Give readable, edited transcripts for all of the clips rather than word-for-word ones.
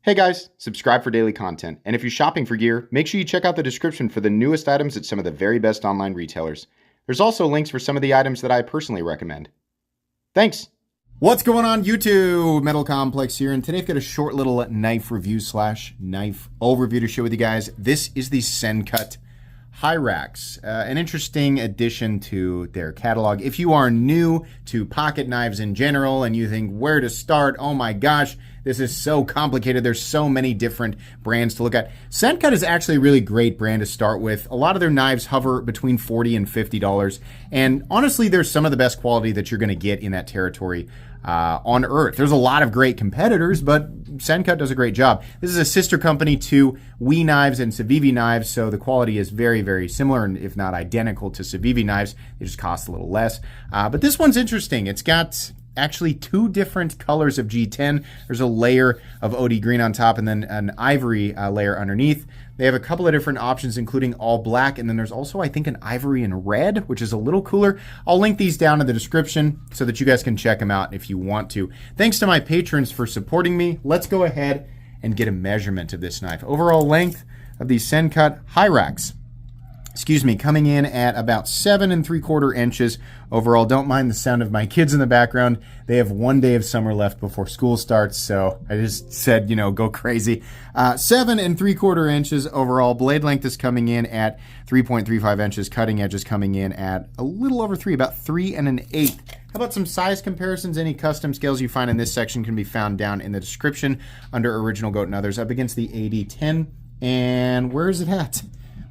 Hey guys, subscribe for daily content. And if you're shopping for gear, make sure you check out the description for the newest items at some of the very best online retailers. There's also links for some of the items that I personally recommend. Thanks! What's going on YouTube? Metal Complex here, and today I've got a short little knife review / knife overview to share with you guys. This is the Sencut Hyrax, an interesting addition to their catalog. If you are new to pocket knives in general and you think where to start, oh my gosh, this is so complicated. There's so many different brands to look at. Sencut is actually a really great brand to start with. A lot of their knives hover between $40 and $50. And honestly, there's some of the best quality that you're going to get in that territory on earth. There's a lot of great competitors, but Sencut does a great job. This is a sister company to WE Knives and Civivi Knives, so the quality is very, very similar, and if not identical to Civivi Knives. They just cost a little less. But this one's interesting. It's got actually two different colors of G10. There's a layer of OD green on top and then an ivory layer underneath. They have a couple of different options, including all black, and then there's also, I think, an ivory and red, which is a little cooler. I'll link these down in the description so that you guys can check them out if you want to. Thanks to my patrons for supporting me. Let's go ahead and get a measurement of this knife. Overall length of the Sencut Hyrax, coming in at about 7 3/4 inches overall. Don't mind the sound of my kids in the background. They have 1 day of summer left before school starts, so I just said, go crazy. 7 3/4 inches overall. Blade length is coming in at 3.35 inches. Cutting edge is coming in at a little over 3, about 3 1/8. How about some size comparisons? Any custom scales you find in this section can be found down in the description under Original Goat and Others, up against the AD10. And where is it at?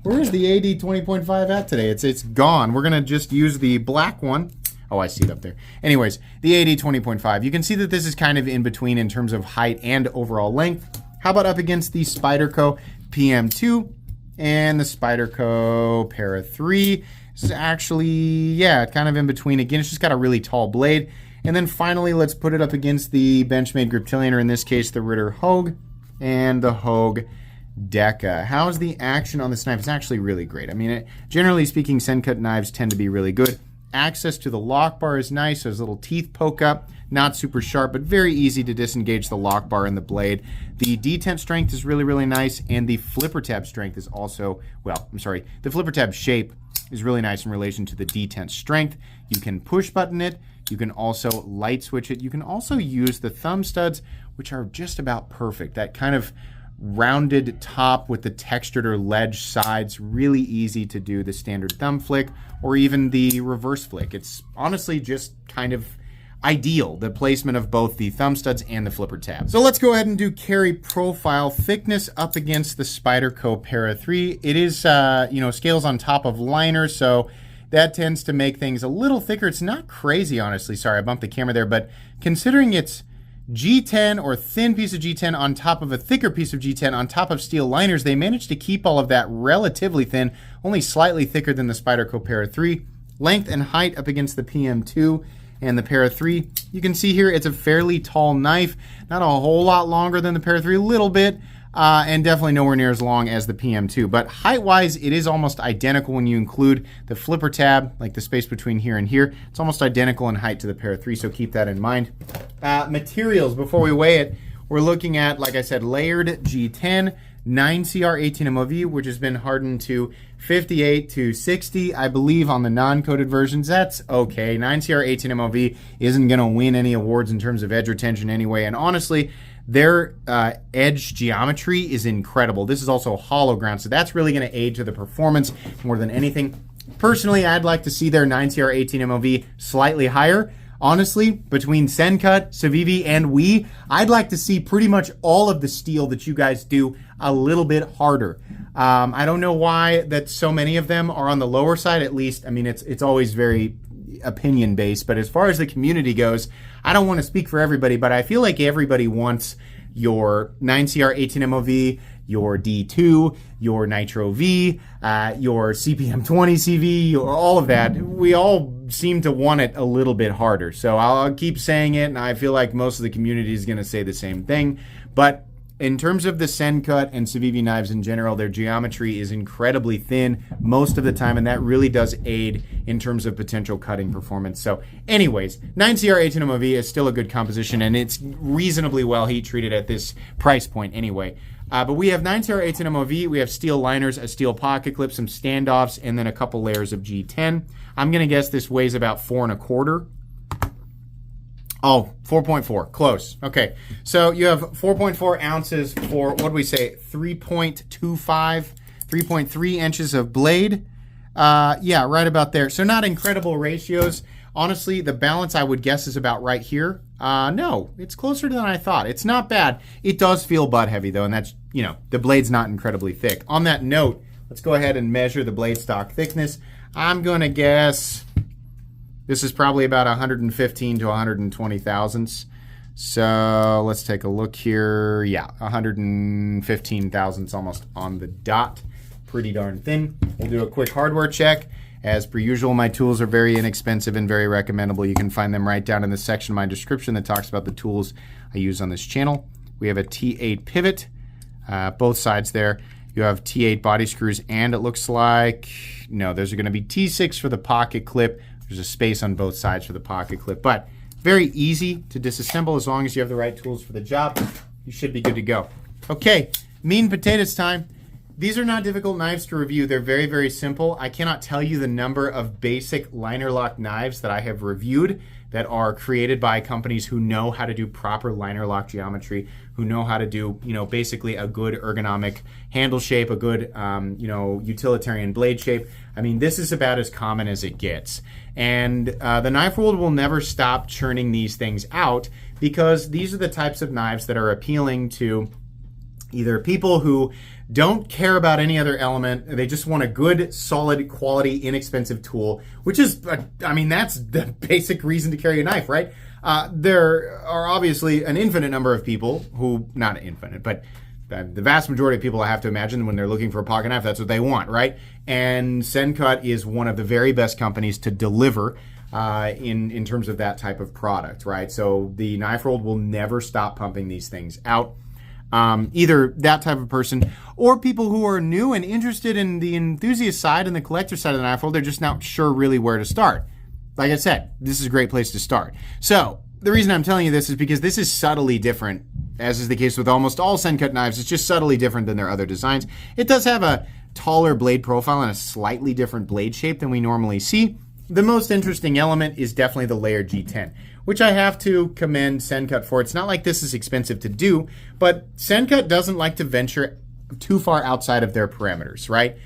Where is the AD 20.5 at today? It's gone. We're going to just use the black one. Oh, I see it up there. Anyways, the AD 20.5. You can see that this is kind of in between in terms of height and overall length. How about up against the Spyderco PM2 and the Spyderco Para 3? This is actually, kind of in between. Again, it's just got a really tall blade. And then finally, let's put it up against the Benchmade Griptilian, or in this case, the Ritter Hogue and the Hogue Deca. How's the action on this knife? It's actually really great. I mean, generally speaking, Sencut knives tend to be really good. Access to the lock bar is nice. Those little teeth poke up. Not super sharp, but very easy to disengage the lock bar and the blade. The detent strength is really, really nice, and the flipper tab strength is also, the flipper tab shape is really nice in relation to the detent strength. You can push button it. You can also light switch it. You can also use the thumb studs, which are just about perfect. That kind of rounded top with the textured or ledge sides, really easy to do the standard thumb flick or even the reverse flick. It's honestly just kind of ideal, the placement of both the thumb studs and the flipper tab. So let's go ahead and do carry profile. Thickness up against the Spyderco Para 3. It is, scales on top of liners, so that tends to make things a little thicker. It's not crazy, honestly. Sorry, I bumped the camera there, but considering it's G10 or thin piece of G10 on top of a thicker piece of G10 on top of steel liners, they managed to keep all of that relatively thin, only slightly thicker than the Spyderco Para 3. Length and height up against the PM2 and the Para 3. You can see here it's a fairly tall knife, not a whole lot longer than the Para 3, a little bit, and definitely nowhere near as long as the PM2. But height-wise, it is almost identical when you include the flipper tab, like the space between here and here. It's almost identical in height to the Para 3, so keep that in mind. Materials, before we weigh it, we're looking at, like I said, layered G10, 9CR 18 MOV, which has been hardened to 58 to 60, I believe, on the non-coated versions. That's okay. 9CR 18 MOV isn't going to win any awards in terms of edge retention anyway, and honestly, their edge geometry is incredible. This is also hollow ground, so that's really going to aid to the performance more than anything. Personally, I'd like to see their 9CR 18 MOV slightly higher. Honestly, between Sencut, Civivi, and WE, I'd like to see pretty much all of the steel that you guys do a little bit harder. I don't know why that so many of them are on the lower side, at least. I mean, it's always very opinion based, but as far as the community goes, I don't want to speak for everybody, but I feel like everybody wants your 9CR 18 MOV, your D2, your Nitro V, your CPM 20 CV, all of that. We all seem to want it a little bit harder. So I'll keep saying it, and I feel like most of the community is going to say the same thing. But In terms of the Sencut and Civivi knives in general, their geometry is incredibly thin most of the time, and that really does aid in terms of potential cutting performance. So anyways, 9CR 18MOV is still a good composition, and it's reasonably well heat treated at this price point anyway. But we have 9CR 18MOV, we have steel liners, a steel pocket clip, some standoffs, and then a couple layers of G10. I'm going to guess this weighs about 4 1/4. Oh, 4.4, close. Okay, so you have 4.4 ounces for, what do we say, 3.25, 3.3 inches of blade. Yeah, right about there. So not incredible ratios. Honestly, the balance I would guess is about right here. No, it's closer than I thought. It's not bad. It does feel butt heavy though, and that's, you know, the blade's not incredibly thick. On that note, let's go ahead and measure the blade stock thickness. I'm gonna guess this is probably about 115 to 120 thousandths. So let's take a look here. Yeah, 115 thousandths almost on the dot. Pretty darn thin. We'll do a quick hardware check. As per usual, my tools are very inexpensive and very recommendable. You can find them right down in the section of my description that talks about the tools I use on this channel. We have a T8 pivot, both sides there. You have T8 body screws, and it looks like, no, those are gonna be T6 for the pocket clip. There's a space on both sides for the pocket clip, but very easy to disassemble as long as you have the right tools for the job. You should be good to go. Okay, meat and potatoes time. These are not difficult knives to review. They're very, very simple. I cannot tell you the number of basic liner lock knives that I have reviewed that are created by companies who know how to do proper liner lock geometry, who know how to do, you know, basically a good ergonomic handle shape, a good, you know, utilitarian blade shape. I mean, this is about as common as it gets. And the knife world will never stop churning these things out because these are the types of knives that are appealing to either people who don't care about any other element. They just want a good, solid, quality, inexpensive tool, which is, I mean, that's the basic reason to carry a knife, right? There are obviously an infinite number of people who, not infinite, but the vast majority of people, I have to imagine, when they're looking for a pocket knife, that's what they want, right? And Sencut is one of the very best companies to deliver in terms of that type of product, right? So the knife world will never stop pumping these things out. Either that type of person or people who are new and interested in the enthusiast side and the collector side of the knife world, they're just not sure really where to start. Like I said, this is a great place to start. So the reason I'm telling you this is because this is subtly different, as is the case with almost all Sencut knives. It's just subtly different than their other designs. It does have a taller blade profile and a slightly different blade shape than we normally see. The most interesting element is definitely the layered G10, which I have to commend Sencut for. It's not like this is expensive to do, but Sencut doesn't like to venture too far outside of their parameters, right?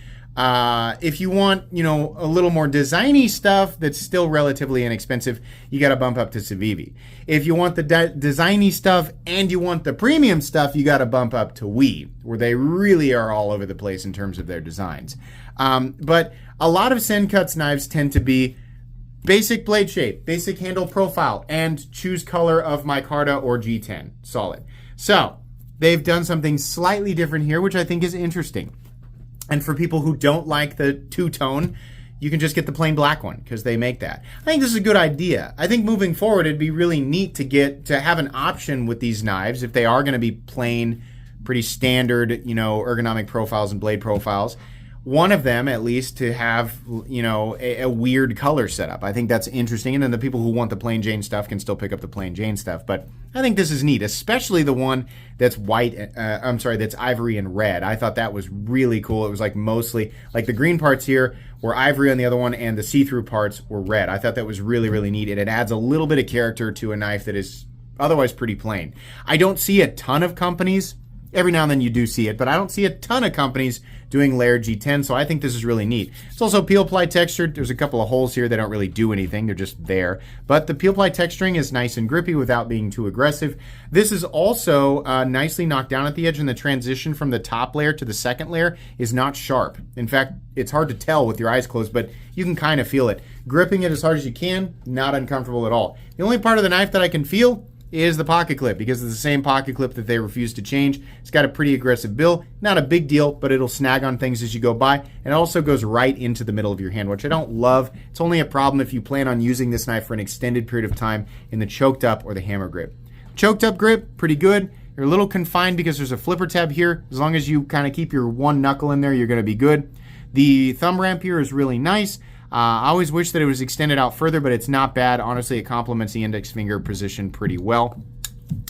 If you want, you know, a little more designy stuff that's still relatively inexpensive, you got to bump up to Civivi. If you want the designy stuff and you want the premium stuff, you got to bump up to WE, where they really are all over the place in terms of their designs. But a lot of Sencut's knives tend to be basic blade shape, basic handle profile, and choose color of micarta or G10, solid. So they've done something slightly different here, which I think is interesting. And for people who don't like the two-tone, you can just get the plain black one because they make that. I think this is a good idea. I think moving forward, it'd be really neat to have an option with these knives if they are going to be plain, pretty standard, you know, ergonomic profiles and blade profiles. One of them, at least, to have, you know, a weird color setup. I think that's interesting. And then the people who want the plain Jane stuff can still pick up the plain Jane stuff. But I think this is neat, especially the one that's that's ivory and red. I thought that was really cool. It was like mostly, like the green parts here were ivory on the other one and the see-through parts were red. I thought that was really, really neat. And it adds a little bit of character to a knife that is otherwise pretty plain. I don't see a ton of companies. Every now and then you do see it, but I don't see a ton of companies doing layered G10, so I think this is really neat. It's also peel ply textured. There's a couple of holes here that don't really do anything. They're just there. But the peel ply texturing is nice and grippy without being too aggressive. This is also nicely knocked down at the edge, and the transition from the top layer to the second layer is not sharp. In fact, it's hard to tell with your eyes closed, but you can kind of feel it. Gripping it as hard as you can, not uncomfortable at all. The only part of the knife that I can feel is the pocket clip, because it's the same pocket clip that they refuse to change. It's got a pretty aggressive bill. Not a big deal, but it'll snag on things as you go by. And it also goes right into the middle of your hand, which I don't love. It's only a problem if you plan on using this knife for an extended period of time in the choked up or the hammer grip. Choked up grip, pretty good. They're a little confined because there's a flipper tab here. As long as you kind of keep your one knuckle in there, you're going to be good. The thumb ramp here is really nice. I always wish that it was extended out further, but it's not bad. Honestly, it complements the index finger position pretty well.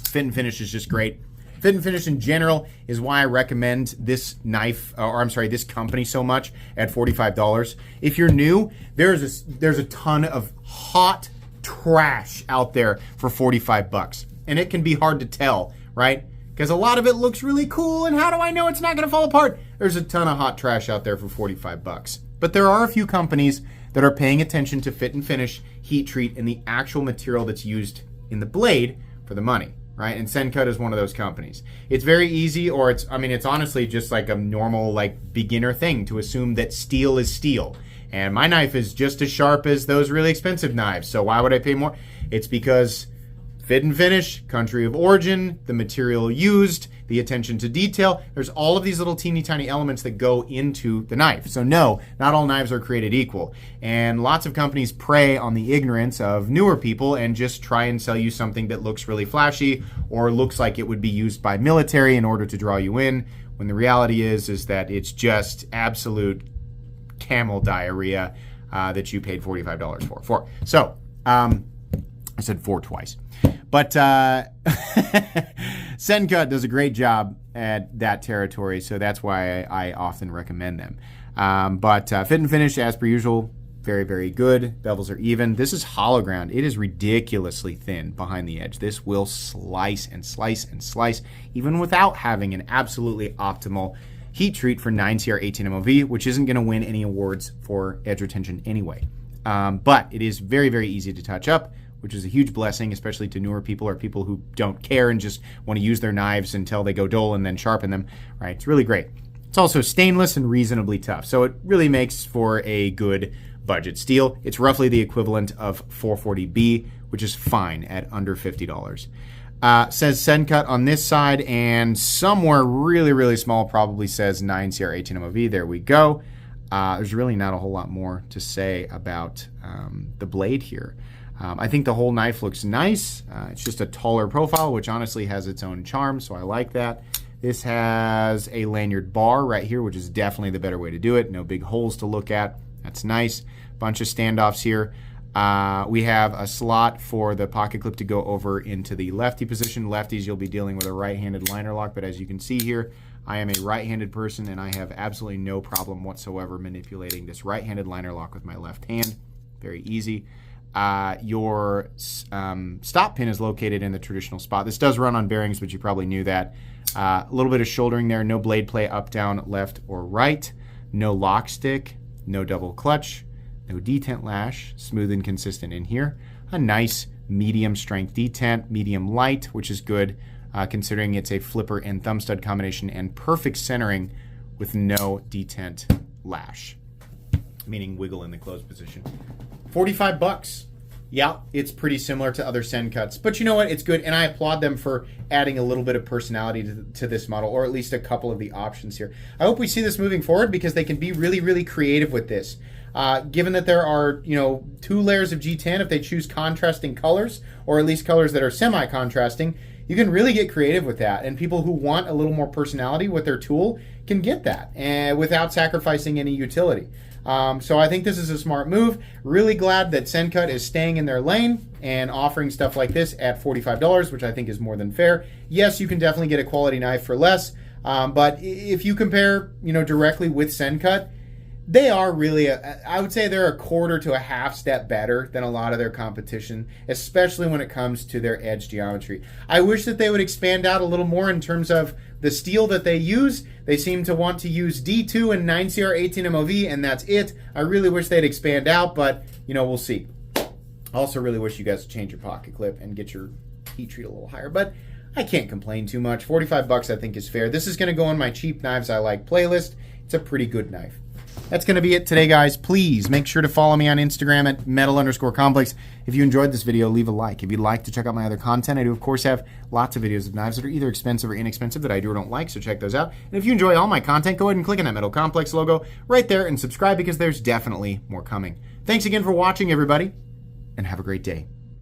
Fit and finish is just great. Fit and finish in general is why I recommend this knife, this company so much at $45. If you're new, there's a ton of hot trash out there for 45 bucks. And it can be hard to tell, right? Because a lot of it looks really cool, and how do I know it's not going to fall apart? There's a ton of hot trash out there for 45 bucks. But there are a few companies that are paying attention to fit and finish, heat treat, and the actual material that's used in the blade for the money, right? And Sencut is one of those companies. It's very easy, or it's honestly just like a normal, like, beginner thing to assume that steel is steel. And my knife is just as sharp as those really expensive knives. So why would I pay more? It's because fit and finish, country of origin, the material used, the attention to detail. There's all of these little teeny tiny elements that go into the knife. So no, not all knives are created equal. And lots of companies prey on the ignorance of newer people and just try and sell you something that looks really flashy or looks like it would be used by military in order to draw you in, when the reality is that it's just absolute camel diarrhea that you paid $45 for. So, I said for twice. But Sencut does a great job at that territory, so that's why I often recommend them. But fit and finish, as per usual, very, very good. Bevels are even. This is hollow ground. It is ridiculously thin behind the edge. This will slice and slice and slice, even without having an absolutely optimal heat treat for 9CR 18MOV, which isn't going to win any awards for edge retention anyway. But it is very, very easy to touch up, which is a huge blessing, especially to newer people or people who don't care and just want to use their knives until they go dull and then sharpen them, right? It's really great. It's also stainless and reasonably tough, so it really makes for a good budget steel. It's roughly the equivalent of 440B, which is fine at under $50. Says Sencut on this side, and somewhere really, really small probably says 9CR 18MOV. There we go. There's really not a whole lot more to say about the blade here. I think the whole knife looks nice. It's just a taller profile, which honestly has its own charm, so I like that. This has a lanyard bar right here, which is definitely the better way to do it. No big holes to look at. That's nice. Bunch of standoffs here. We have a slot for the pocket clip to go over into the lefty position. Lefties, you'll be dealing with a right-handed liner lock, but as you can see here, I am a right-handed person, and I have absolutely no problem whatsoever manipulating this right-handed liner lock with my left hand. Very easy. Your stop pin is located in the traditional spot. This does run on bearings, but you probably knew that. A little bit of shouldering there. No blade play up, down, left, or right. No lock stick. No double clutch. No detent lash. Smooth and consistent in here. A nice medium strength detent. Medium light, which is good considering it's a flipper and thumb stud combination, and perfect centering with no detent lash, meaning wiggle in the closed position. 45 bucks. Yeah, it's pretty similar to other Sencuts, but you know what? It's good, and I applaud them for adding a little bit of personality to this model, or at least a couple of the options here. I hope we see this moving forward because they can be really, really creative with this. Given that there are, 2 layers of G10, if they choose contrasting colors, or at least colors that are semi-contrasting, you can really get creative with that. And people who want a little more personality with their tool can get that, and without sacrificing any utility. So I think this is a smart move. Really glad that Sencut is staying in their lane and offering stuff like this at $45, which I think is more than fair. Yes, you can definitely get a quality knife for less, but if you compare, directly with Sencut, they are really, I would say they're a quarter to a half step better than a lot of their competition, especially when it comes to their edge geometry. I wish that they would expand out a little more in terms of the steel that they use. They seem to want to use D2 and 9CR 18MOV, and that's it. I really wish they'd expand out, but, we'll see. I also really wish you guys would change your pocket clip and get your heat treat a little higher, but I can't complain too much. 45 bucks I think is fair. This is going to go on my cheap knives I like playlist. It's a pretty good knife. That's going to be it today, guys. Please make sure to follow me on Instagram at metal_complex. If you enjoyed this video, leave a like. If you'd like to check out my other content, I do, of course, have lots of videos of knives that are either expensive or inexpensive that I do or don't like, so check those out. And if you enjoy all my content, go ahead and click on that Metal Complex logo right there and subscribe because there's definitely more coming. Thanks again for watching, everybody, and have a great day.